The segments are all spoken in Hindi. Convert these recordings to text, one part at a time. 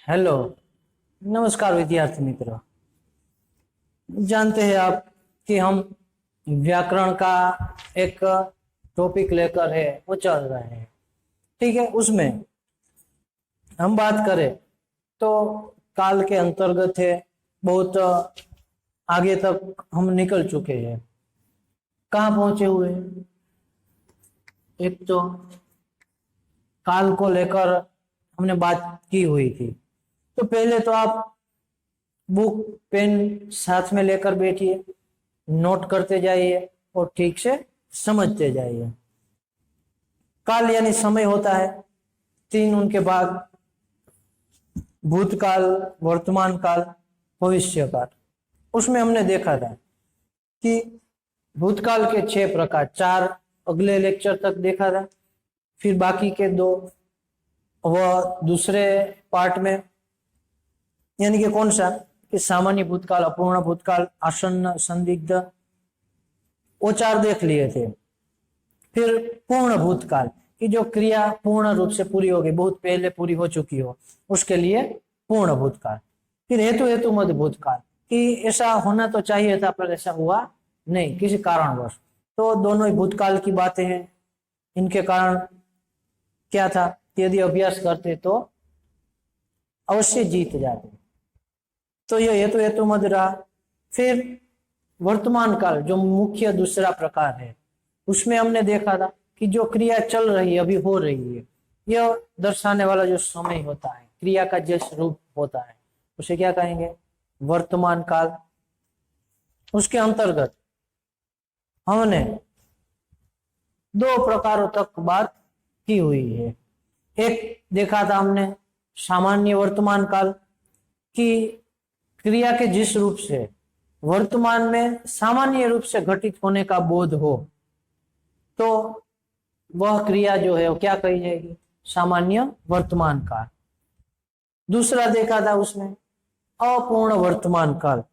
हेलो। नमस्कार विद्यार्थी मित्रों। जानते हैं आप कि हम व्याकरण का एक टॉपिक लेकर है वो चल रहे हैं। ठीक है, उसमें हम बात करें तो काल के अंतर्गत है, बहुत आगे तक हम निकल चुके हैं। कहाँ पहुंचे हुए हैं? एक तो काल को लेकर हमने बात की हुई थी। तो पहले तो आप बुक पेन साथ में लेकर बैठिए, नोट करते जाइए और ठीक से समझते जाइए। काल यानी समय होता है तीन, उनके बाद भूतकाल, वर्तमान काल, भविष्य काल। उसमें हमने देखा था कि भूतकाल के 6 प्रकार, 4 अगले लेक्चर तक देखा था। फिर बाकी के 2 वह दूसरे पार्ट में, यानी कि कौन सा, कि सामान्य भूतकाल, अपूर्ण भूतकाल, आसन्न, संदिग्ध, वो 4 देख लिए थे। फिर पूर्ण भूतकाल की जो क्रिया पूर्ण रूप से पूरी होगी, बहुत पहले पूरी हो चुकी हो, उसके लिए पूर्ण भूतकाल। फिर हेतु हेतु मध्य भूतकाल कि ऐसा होना तो चाहिए था पर ऐसा हुआ नहीं किसी कारणवश। तो दोनों ही भूतकाल की बातें हैं। इनके कारण क्या था कि यदि अभ्यास करते तो अवश्य जीत जाते। तो यह हेतु हेतु मध्य रहा। फिर वर्तमान काल जो मुख्य दूसरा प्रकार है, उसमें हमने देखा था कि जो क्रिया चल रही है, अभी हो रही है, यह दर्शाने वाला जो समय होता है, क्रिया का जिस रूप होता है, उसे क्या कहेंगे? वर्तमान काल। उसके अंतर्गत हमने 2 प्रकारों तक बात की हुई है। एक देखा था हमने सामान्य वर्तमान काल की क्रिया के जिस रूप से वर्तमान में सामान्य रूप से घटित होने का बोध हो, तो वह क्रिया जो है वो क्या कही जाएगी? सामान्य वर्तमान काल। दूसरा देखा था उसमें अपूर्ण वर्तमान काल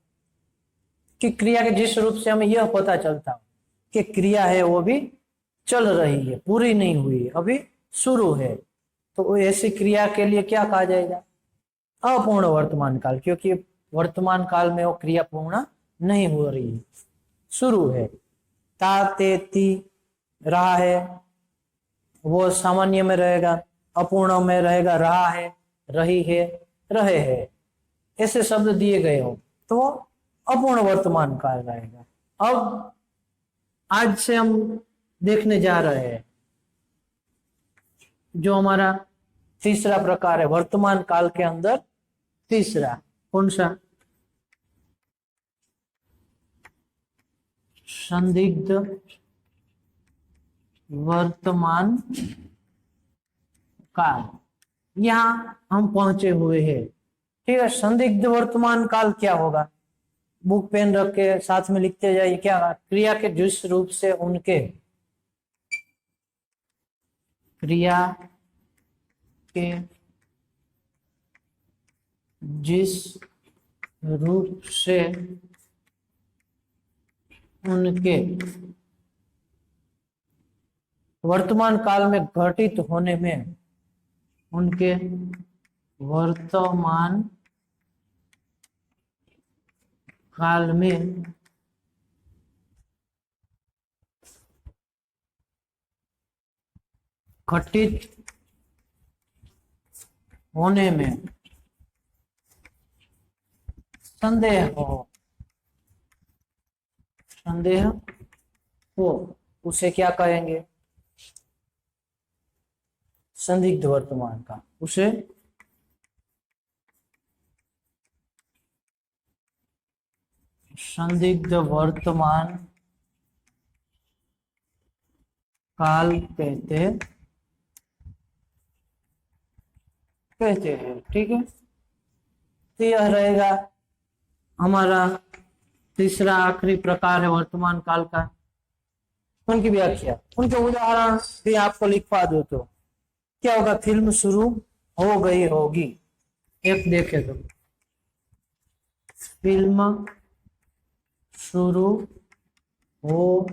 कि क्रिया के जिस रूप से हमें यह पता चलता कि क्रिया है वो भी चल रही है, पूरी नहीं हुई है, अभी शुरू है, तो ऐसी क्रिया के लिए क्या कहा जाएगा? अपूर्ण वर्तमान काल, क्योंकि वर्तमान काल में वो क्रिया पूर्ण नहीं हो रही है, शुरू है। ता ते ती रहा है, वो सामान्य में रहेगा। अपूर्ण में रहेगा रहा है, रही है, रहे हैं। ऐसे शब्द दिए गए हो तो अपूर्ण वर्तमान काल रहेगा। अब आज से हम देखने जा रहे हैं जो हमारा तीसरा प्रकार है वर्तमान काल के अंदर। तीसरा कौन सा? संदिग्ध वर्तमान काल। यहां हम पहुंचे हुए हैं। ठीक है, संदिग्ध वर्तमान काल क्या होगा? बुक पेन रख के साथ में लिखते जाइए। क्या? क्रिया के जिस रूप से उनके, क्रिया के जिस रूप से उनके वर्तमान काल में घटित होने में, उनके वर्तमान काल में घटित होने में संदेह हो, संदेह हो, उसे क्या कहेंगे? संदिग्ध वर्तमान काल। उसे संदिग्ध वर्तमान काल कहते हैं। ठीक है, तो यह रहेगा हमारा तीसरा आखिरी प्रकार है वर्तमान काल का। उनकी व्याख्या, उनके उदाहरण भी आपको लिखवा दो तो क्या होगा? फिल्म शुरू हो गई होगी। एक देखे तो फिल्म शुरू हो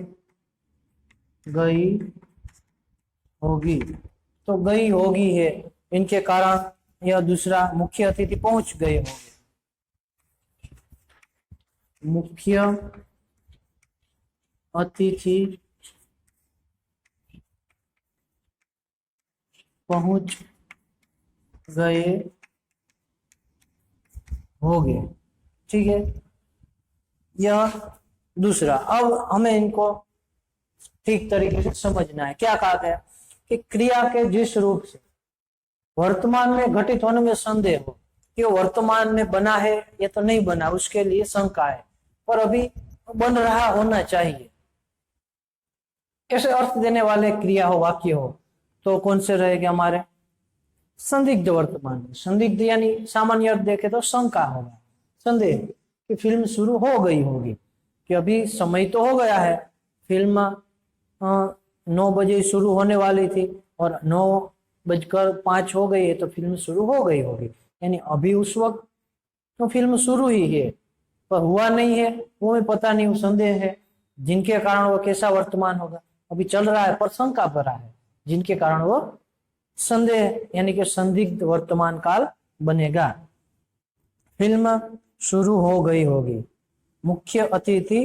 गई होगी, तो गई होगी है, इनके कारण यह दूसरा मुख्य अतिथि पहुंच गए होंगे। मुख्य अतिथि पहुंच गए होंगे। ठीक है, यह दूसरा। अब हमें इनको ठीक तरीके से समझना है। क्या कहा गया कि क्रिया के जिस रूप से वर्तमान में घटित होने में संदेह हो कि वो वर्तमान में बना है या तो नहीं बना, उसके लिए शंका है, पर अभी बन रहा होना चाहिए, ऐसे अर्थ देने वाले क्रिया हो, वाक्य हो, तो कौन से रहेंगे हमारे? संदिग्ध वर्तमान में। संदिग्ध यानी सामान्य अर्थ देखे तो शंका होगा, संदेह कि फिल्म शुरू हो गई होगी, कि अभी समय तो हो गया है, फिल्म 9 बजे शुरू होने वाली थी और 9:05 हो गई है, तो फिल्म शुरू हो गई होगी, यानी अभी उस वक्त तो फिल्म शुरू ही है, पर हुआ नहीं है वो भी पता नहीं, वो संदेह है, जिनके कारण वो कैसा वर्तमान होगा, अभी चल रहा है पर शंका भरा है, जिनके कारण वो संदेह यानी कि संदिग्ध वर्तमान काल बनेगा। फिल्म शुरू हो गई होगी, मुख्य अतिथि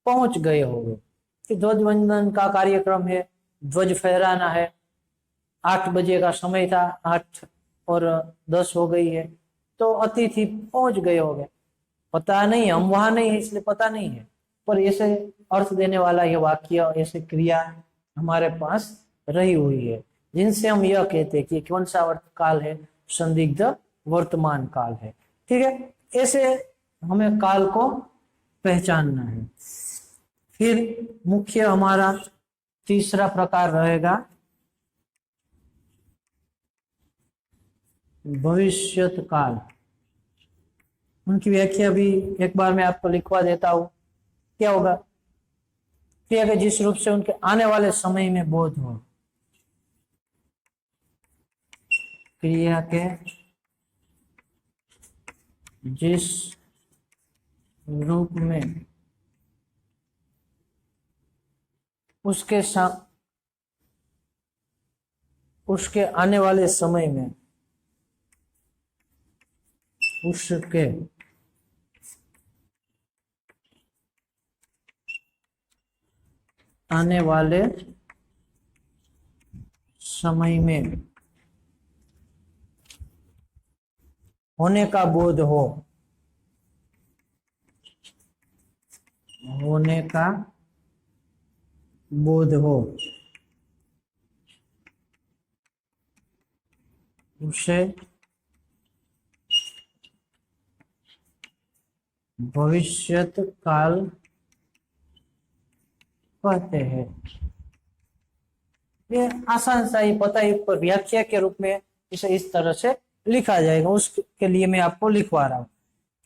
पहुंच गए होंगे, कि ध्वज वंदन का कार्यक्रम है, ध्वज फहराना है, 8 बजे का समय था, 8:10 हो गई है, तो अतिथि पहुंच गए होंगे। पता नहीं, हम वहां नहीं है इसलिए पता नहीं है, पर ऐसे अर्थ देने वाला यह वाक्य, ऐसे क्रिया हमारे पास रही हुई है, जिनसे हम यह कहते हैं कि कौन सा काल है? संदिग्ध वर्तमान काल है। ठीक है, ऐसे हमें काल को पहचानना है। फिर मुख्य हमारा तीसरा प्रकार रहेगा भविष्यत काल। उनकी व्याख्या भी एक बार मैं आपको लिखवा देता हूं। क्या होगा? क्रिया के जिस रूप से उनके आने वाले समय में बोध हो, क्रिया के जिस रूप में उसके आने वाले समय में उसके आने वाले समय में होने का बोध हो, होने का बोध हो, उसे भविष्यत काल कहते हैं। ये आसान सा ही पता ही, पर व्याख्या के रूप में इसे इस तरह से लिखा जाएगा। उसके लिए मैं आपको लिखवा रहा हूं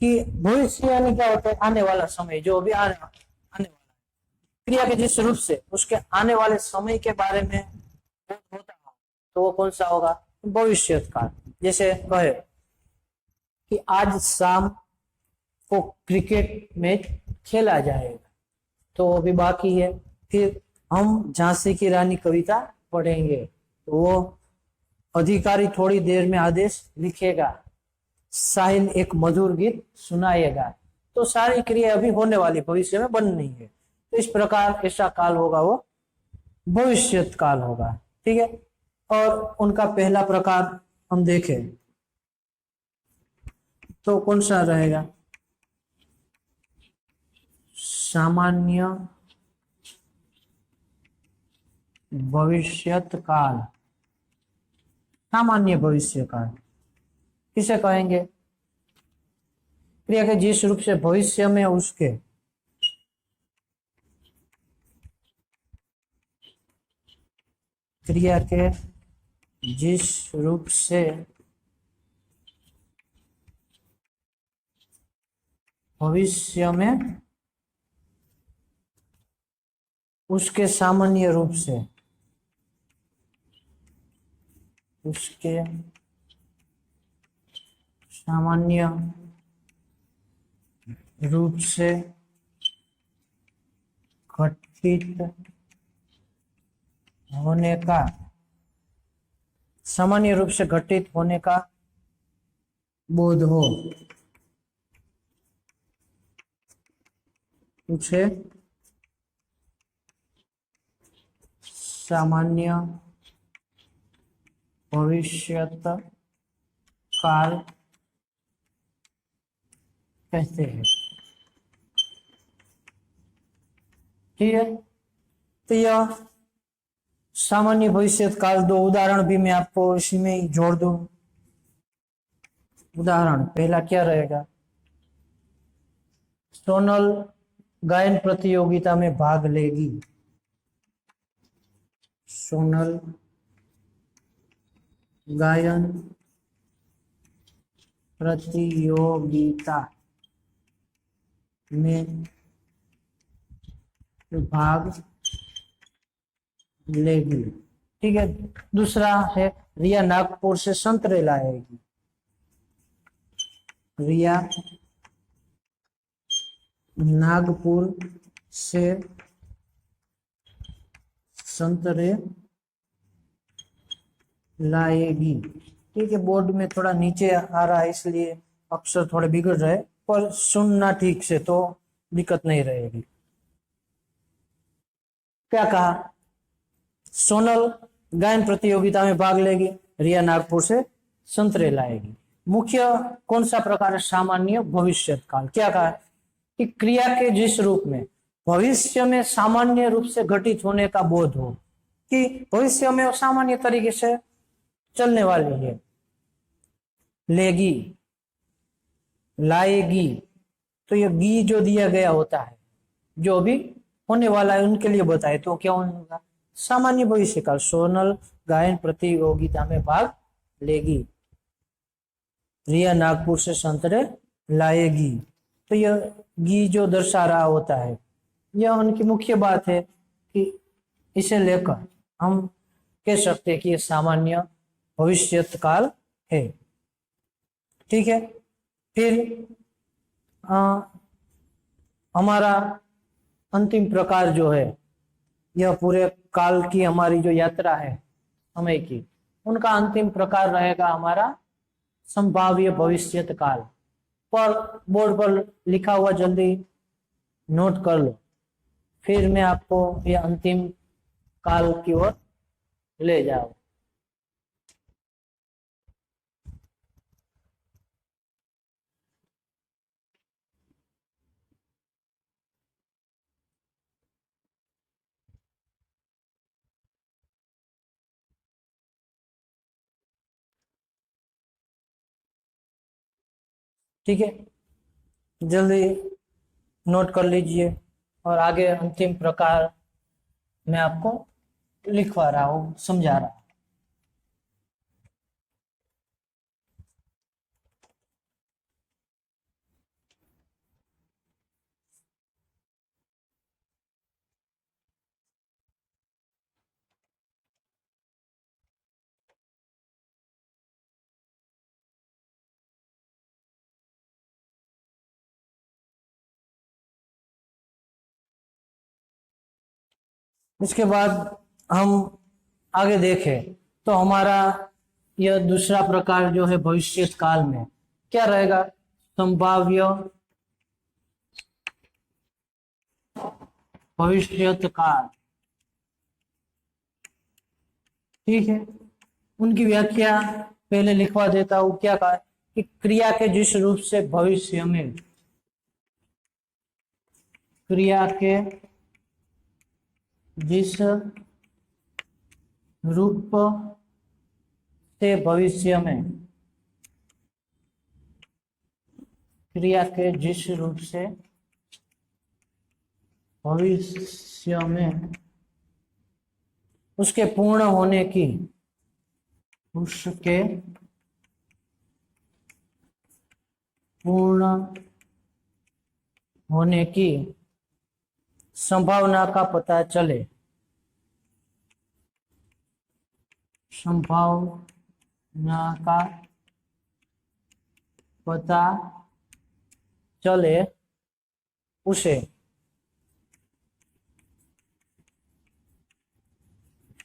कि भविष्य यानी क्या होता है? आने वाला समय, जो अभी आने वाला है। क्रिया के जिस रूप से उसके आने वाले समय के बारे में होता है, तो वो कौन सा होगा? भविष्यत काल। जैसे कहे कि आज शाम को क्रिकेट मैच खेला जाएगा, तो अभी बाकी है। फिर हम झांसी की रानी कविता पढ़ेंगे, तो वो अधिकारी थोड़ी देर में आदेश लिखेगा, साहिल एक मधुर गीत सुनाएगा। तो सारी क्रिया अभी होने वाली, भविष्य में बननी है। तो इस प्रकार ऐसा काल होगा, वो भविष्यत काल होगा। ठीक है, और उनका पहला प्रकार हम देखें तो कौन सा रहेगा? सामान्य भविष्यत काल। सामान्य भविष्य काल किसे कहेंगे? क्रिया के जिस रूप से भविष्य में उसके क्रिया के जिस रूप से भविष्य में उसके सामान्य रूप से, उसके सामान्य रूप से घटित होने का, सामान्य रूप से घटित होने का बोध हो उसे सामान्य भविष्यत काल कहते हैं। ठीक है, तो यह सामान्य भविष्यत काल, दो उदाहरण भी मैं आपको इसी में ही जोड़ दूं। उदाहरण पहला क्या रहेगा? सोनल गायन प्रतियोगिता में भाग लेगी। सोनल गायन प्रतियोगिता में भाग लेगी। ठीक है, दूसरा है रिया नागपुर से संतरे लाएगी। रिया नागपुर से संतरे लाएगी। ठीक है, बोर्ड में थोड़ा नीचे आ रहा है इसलिए अक्षर थोड़े बिगड़ रहे, पर सुनना ठीक से तो दिक्कत नहीं रहेगी। क्या कहा? सोनल गायन प्रतियोगिता में भाग लेगी, रिया नागपुर से संतरे लाएगी। मुख्य कौन सा प्रकार है? सामान्य भविष्यत काल। क्या कहा कि क्रिया के जिस रूप में भविष्य में सामान्य रूप से घटित होने का बोध हो, कि भविष्य में वो सामान्य तरीके से चलने वाली है। लेगी, लाएगी, तो ये गी जो दिया गया होता है, जो अभी होने वाला है उनके लिए बताए, तो क्या होगा? सामान्य भविष्य काल। सोनल गायन प्रतियोगिता में भाग लेगी, रिया नागपुर से संतरे लाएगी, तो यह गी जो दर्शा रहा होता है, यह उनकी मुख्य बात है कि इसे लेकर हम कह सकते हैं कि यह सामान्य भविष्यत काल है। ठीक है, फिर हमारा अंतिम प्रकार जो है, यह पूरे काल की हमारी जो यात्रा है समय की, उनका अंतिम प्रकार रहेगा हमारा संभाव्य भविष्यत काल। पर बोर्ड पर लिखा हुआ जल्दी नोट कर लो, फिर मैं आपको यह अंतिम काल की ओर ले जाऊं। ठीक है, जल्दी नोट कर लीजिए, और आगे अंतिम प्रकार मैं आपको लिखवा रहा हूँ, समझा रहा हूँ। इसके बाद हम आगे देखें तो हमारा यह दूसरा प्रकार जो है भविष्यत काल में क्या रहेगा? संभाव्य भविष्यत काल। ठीक है, उनकी व्याख्या पहले लिखवा देता हूं। क्या कहा कि क्रिया के जिस रूप से भविष्य में, क्रिया के जिस रूप से भविष्य में, क्रिया के जिस रूप से भविष्य में उसके पूर्ण होने की, उसके पूर्ण होने की संभावना का पता चले, संभावना का पता चले, उसे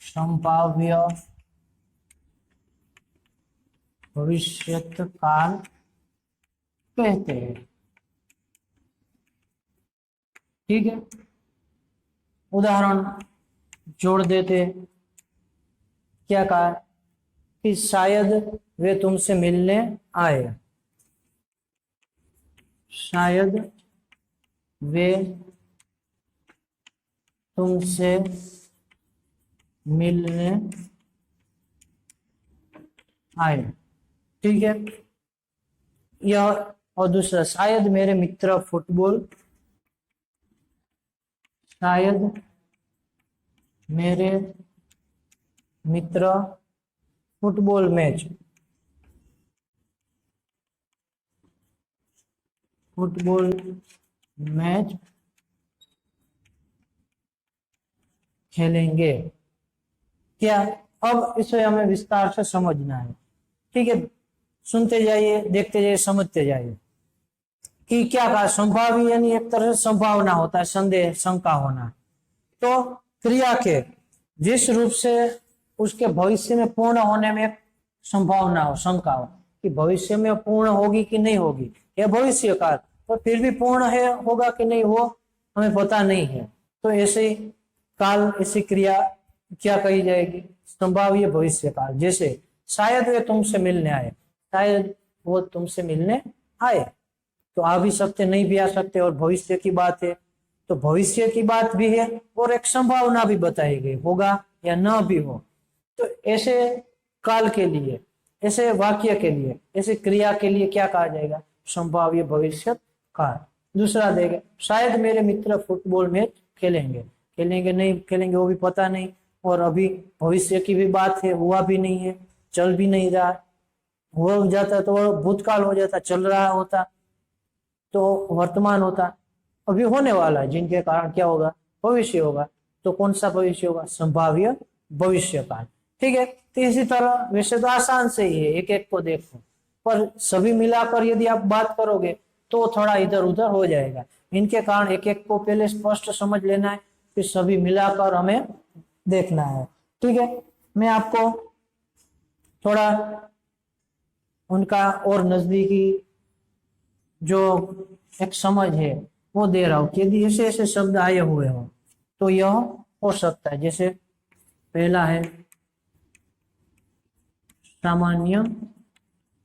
संभाव्य भविष्यत काल कहते हैं। ठीक है, उदाहरण जोड़ देते। क्या कहा कि शायद वे तुमसे मिलने आए, शायद वे तुमसे मिलने आए। ठीक है, यह। और दूसरा, शायद मेरे मित्र फुटबॉल, शायद मेरे मित्र फुटबॉल मैच, फुटबॉल मैच खेलेंगे। क्या, अब इसे हमें विस्तार से समझना है। ठीक है, सुनते जाइए, देखते जाइए, समझते जाइए कि क्या कहा। संभावी यानी एक तरह से संभावना होता है, संदेह, शंका होना। तो क्रिया के जिस रूप से उसके भविष्य में पूर्ण होने में एक संभावना हो, शंका हो कि भविष्य में पूर्ण होगी कि नहीं होगी, यह भविष्य काल, तो फिर भी पूर्ण है, होगा कि नहीं वो हमें पता नहीं है। तो ऐसे काल, ऐसी क्रिया क्या कही जाएगी, संभाव्य भविष्य काल। जैसे शायद वे तुमसे मिलने आए, शायद वो तुमसे मिलने आए, तो आ भी सकते, नहीं भी आ सकते, और भविष्य की बात है तो भविष्य की बात भी है और एक संभावना भी बताई गई, होगा या न भी हो। तो ऐसे काल के लिए, ऐसे वाक्य के लिए, ऐसे क्रिया के लिए क्या कहा जाएगा, संभाव्य भविष्य काल। दूसरा देखें, शायद मेरे मित्र फुटबॉल मैच खेलेंगे, खेलेंगे नहीं खेलेंगे वो भी पता नहीं, और अभी भविष्य की भी बात है, हुआ भी नहीं है, चल भी नहीं रहा। हो जाता तो वो भूतकाल हो जाता, चल रहा होता तो वर्तमान होता, अभी होने वाला है, जिनके कारण क्या होगा, भविष्य होगा। तो कौन सा भविष्य होगा, संभाव्य भविष्य काल। ठीक है, तो इसी तरह वैसे तो आसान से ही है, एक एक को देखो, पर सभी मिलाकर यदि आप बात करोगे तो थोड़ा इधर उधर हो जाएगा। इनके कारण एक एक को पहले स्पष्ट समझ लेना है, फिर सभी मिलाकर हमें देखना है। ठीक है, मैं आपको थोड़ा उनका और नजदीकी जो एक समझ है वो दे रहा हूं कि यदि ऐसे ऐसे शब्द आए हुए हो तो यह हो सकता है। जैसे पहला है सामान्य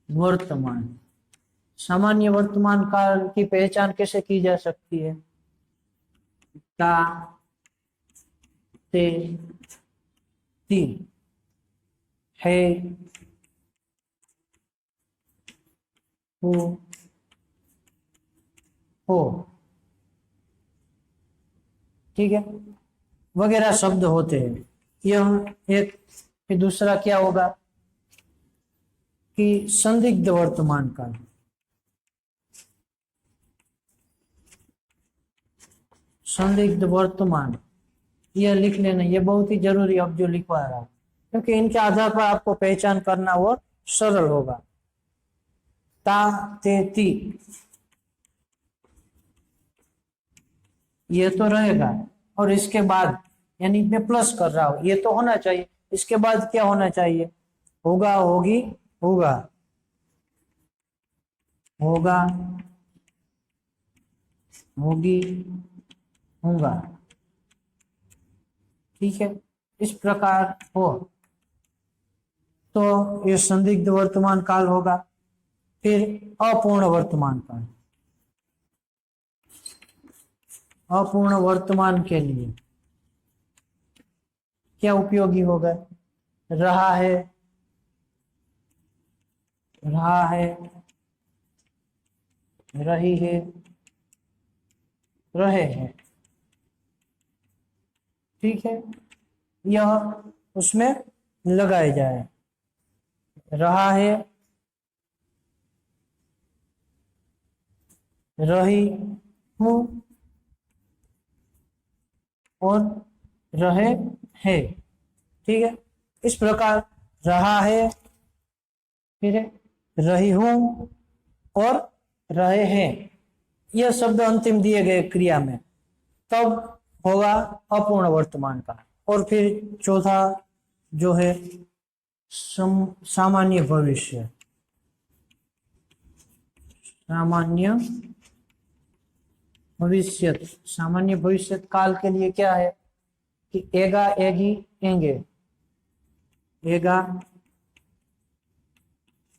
वर्तमान। सामान्य वर्तमान काल की पहचान कैसे की जा सकती है, का, ते, ती, है, हो। ठीक है, वगैरह शब्द होते हैं। यह एक। फिर दूसरा क्या होगा कि संदिग्ध वर्तमान काल। संदिग्ध वर्तमान, यह लिख लेना, यह बहुत ही जरूरी अब जो लिखवा रहा, क्योंकि इनके आधार पर आपको पहचान करना वो सरल होगा। ता, ते, ती, ये तो रहेगा, और इसके बाद यानी मैं प्लस कर रहा हूं, ये तो होना चाहिए, इसके बाद क्या होना चाहिए, होगा, होगी, होगा, होगा, होगी, होगा। ठीक है, इस प्रकार हो तो ये संदिग्ध वर्तमान काल होगा। फिर अपूर्ण वर्तमान काल। अपूर्ण वर्तमान के लिए क्या उपयोगी होगा, रहा है, रहा है, रही है, रहे हैं। ठीक है, यह उसमें लगाए जाए। रहा है, रही हूं, और रहे हैं। ठीक है, इस प्रकार रहा है, फिर रही हूं और रहे हैं, यह शब्द अंतिम दिए गए क्रिया में, तब होगा अपूर्ण वर्तमान काल। और फिर चौथा जो है सामान्य भविष्य। सामान्य भविष्यत। सामान्य भविष्यत काल के लिए क्या है कि एगा, एगी, एंगे, एगा,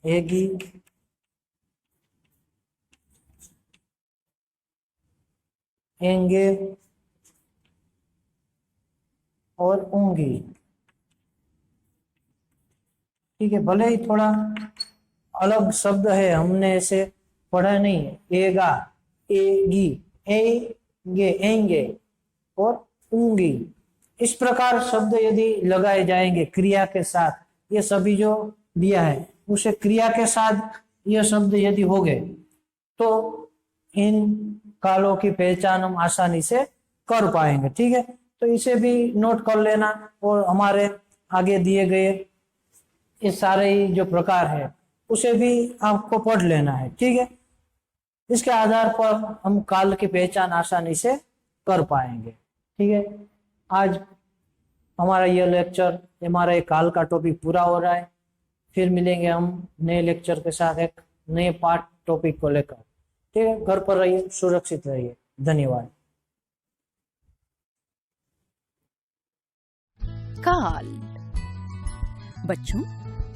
एगी, एंगे और ऊंगी। ठीक है, भले ही थोड़ा अलग शब्द है, हमने ऐसे पढ़ा नहीं है। एगा, एगी, एंगे, एंगे और ऊंगी, इस प्रकार शब्द यदि लगाए जाएंगे क्रिया के साथ, ये सभी जो दिया है उसे क्रिया के साथ ये शब्द यदि हो गए तो इन कालों की पहचान हम आसानी से कर पाएंगे। ठीक है, तो इसे भी नोट कर लेना और हमारे आगे दिए गए ये सारे ही जो प्रकार है उसे भी आपको पढ़ लेना है। ठीक है, इसके आधार पर हम काल की पहचान आसानी से कर पाएंगे। ठीक है, आज हमारा यह लेक्चर, हमारा ये काल का टॉपिक पूरा हो रहा है। फिर मिलेंगे हम नए लेक्चर के साथ एक नए पार्ट टॉपिक को लेकर। ठीक है, घर पर रहिए, सुरक्षित रहिए। धन्यवाद। काल। बच्चों,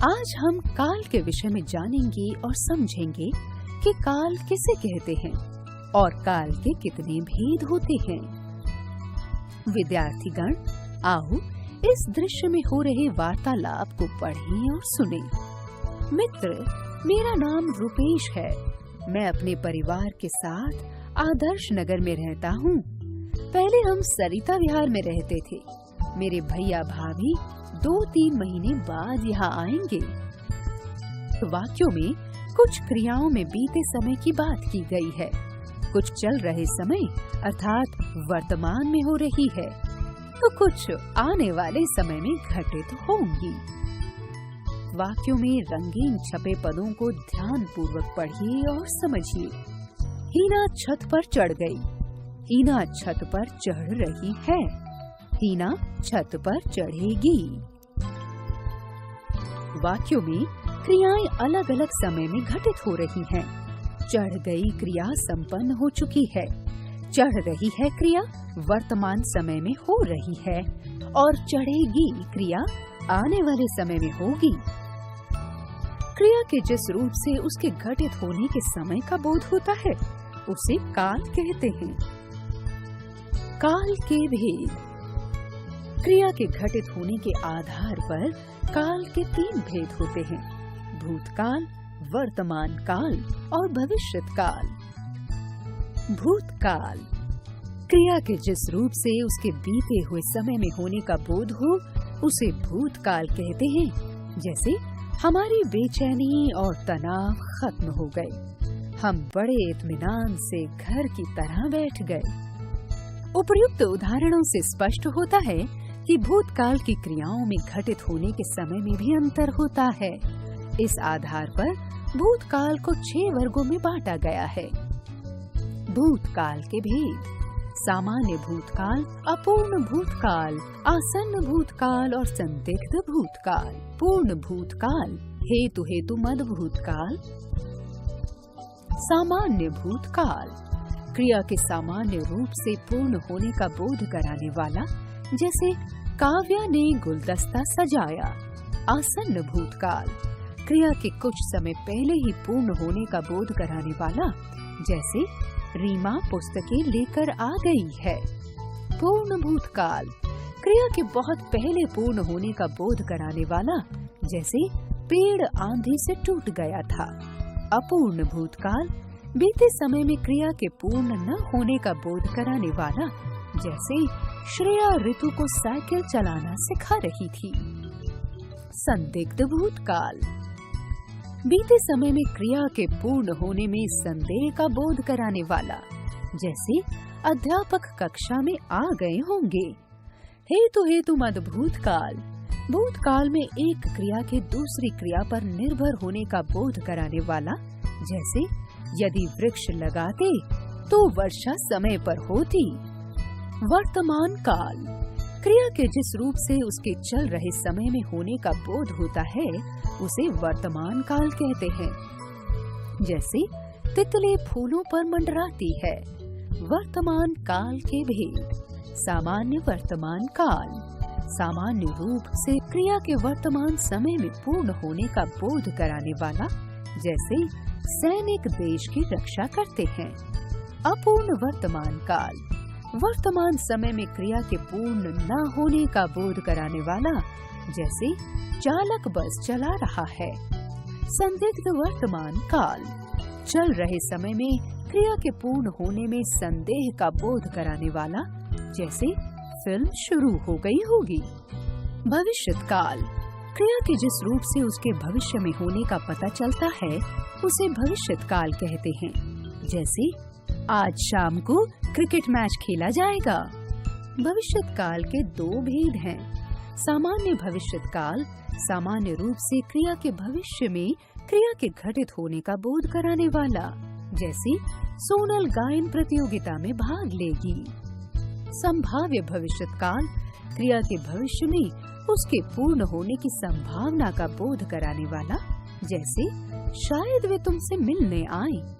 आज हम काल के विषय में जानेंगे और समझेंगे कि काल किसे कहते हैं और काल के कितने भेद होते हैं। विद्यार्थीगण, आओ इस दृश्य में हो रहे वार्तालाप को पढ़ें और सुनें। मित्र, मेरा नाम रुपेश है। मैं अपने परिवार के साथ आदर्श नगर में रहता हूँ। पहले हम सरिता विहार में रहते थे। मेरे भैया भाभी 2-3 महीने बाद यहाँ आएंगे। वाक्यों में कुछ क्रियाओं में बीते समय की बात की गई है, कुछ चल रहे समय अर्थात वर्तमान में हो रही है, तो कुछ आने वाले समय में घटित होंगी। वाक्यों में रंगीन छपे पदों को ध्यान पूर्वक पढ़िए और समझिए। हीना छत पर चढ़ गई। हीना छत पर चढ़ रही है। हीना छत पर चढ़ेगी। वाक्यों में क्रियाएं अलग अलग समय में घटित हो रही हैं। चढ़ गई क्रिया संपन्न हो चुकी है। चढ़ रही है क्रिया वर्तमान समय में हो रही है और चढ़ेगी क्रिया आने वाले समय में होगी। क्रिया के जिस रूप से उसके घटित होने के समय का बोध होता है उसे काल कहते हैं। काल के भेद। क्रिया के घटित होने के आधार पर काल के 3 भेद होते हैं: भूतकाल, वर्तमान काल और भविष्यत काल। भूतकाल क्रिया के जिस रूप से उसके बीते हुए समय में होने का बोध हो उसे भूतकाल कहते हैं। जैसे हमारी बेचैनी और तनाव खत्म हो गए, हम बड़े इत्मीनान से घर की तरह बैठ गए। उपर्युक्त उदाहरणों से स्पष्ट होता है कि भूतकाल की क्रियाओं में घटित होने के समय में भी अंतर होता है। इस आधार पर भूतकाल को 6 वर्गों में बांटा गया है। भूतकाल के भेद: सामान्य भूतकाल, अपूर्ण भूतकाल, आसन्न भूतकाल और संदिग्ध भूतकाल। पूर्ण भूतकाल, हेतु मद भूतकाल। सामान्य भूतकाल क्रिया के सामान्य रूप से पूर्ण होने का बोध कराने वाला, जैसे काव्या ने गुलदस्ता सजाया। आसन्न भूतकाल क्रिया के कुछ समय पहले ही पूर्ण होने का बोध कराने वाला, जैसे रीमा पुस्तकें लेकर आ गई है। पूर्ण भूतकाल क्रिया के बहुत पहले पूर्ण होने का बोध कराने वाला, जैसे पेड़ आंधी से टूट गया था। अपूर्ण भूतकाल बीते समय में क्रिया के पूर्ण न होने का बोध कराने वाला, जैसे श्रेया ऋतु को साइकिल चलाना सिखा रही थी। संदिग्ध भूतकाल बीते समय में क्रिया के पूर्ण होने में संदेह का बोध कराने वाला, जैसे अध्यापक कक्षा में आ गए होंगे। हेतु मद भूतकाल भूतकाल में एक क्रिया के दूसरी क्रिया पर निर्भर होने का बोध कराने वाला, जैसे यदि वृक्ष लगाते तो वर्षा समय पर होती। वर्तमान काल क्रिया के जिस रूप से उसके चल रहे समय में होने का बोध होता है उसे वर्तमान काल कहते हैं। जैसे तितली फूलों पर मंडराती है। वर्तमान काल के भेद। सामान्य वर्तमान काल सामान्य रूप से क्रिया के वर्तमान समय में पूर्ण होने का बोध कराने वाला, जैसे सैनिक देश की रक्षा करते हैं। अपूर्ण वर्तमान काल वर्तमान समय में क्रिया के पूर्ण न होने का बोध कराने वाला, जैसे चालक बस चला रहा है। संदिग्ध वर्तमान काल चल रहे समय में क्रिया के पूर्ण होने में संदेह का बोध कराने वाला, जैसे फिल्म शुरू हो गई होगी। भविष्यत काल क्रिया के जिस रूप से उसके भविष्य में होने का पता चलता है उसे भविष्यत काल कहते हैं। जैसे आज शाम को क्रिकेट मैच खेला जाएगा। भविष्यत काल के दो भेद हैं। सामान्य भविष्यत काल सामान्य रूप से क्रिया के भविष्य में क्रिया के घटित होने का बोध कराने वाला, जैसे सोनल गायन प्रतियोगिता में भाग लेगी। संभाव्य भविष्यत काल क्रिया के भविष्य में उसके पूर्ण होने की संभावना का बोध कराने वाला, जैसे शायद वे तुमसे मिलने आए।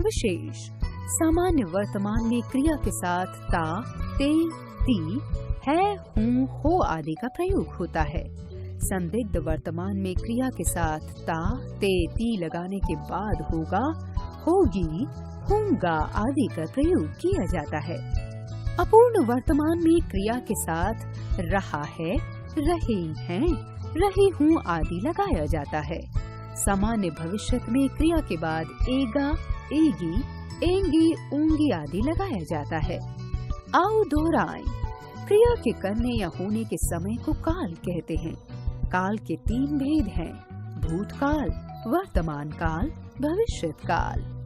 विशेष सामान्य वर्तमान में क्रिया के साथ ता, ते, ती, है, हूँ, हो आदि का प्रयोग होता है। संदिग्ध वर्तमान में क्रिया के साथ ता, ते, ती लगाने के बाद होगा, होगी, होगा आदि का प्रयोग किया जाता है। अपूर्ण वर्तमान में क्रिया के साथ रहा है, रहे हैं, रही हूँ आदि लगाया जाता है। सामान्य भविष्यत में क्रिया के बाद एगा, एगी, एंगी, ऊंगी आदि लगाया जाता है। आओ दोहराएं। क्रिया के करने या होने के समय को काल कहते हैं। काल के तीन भेद हैं: भूतकाल, वर्तमान काल, भविष्यत काल।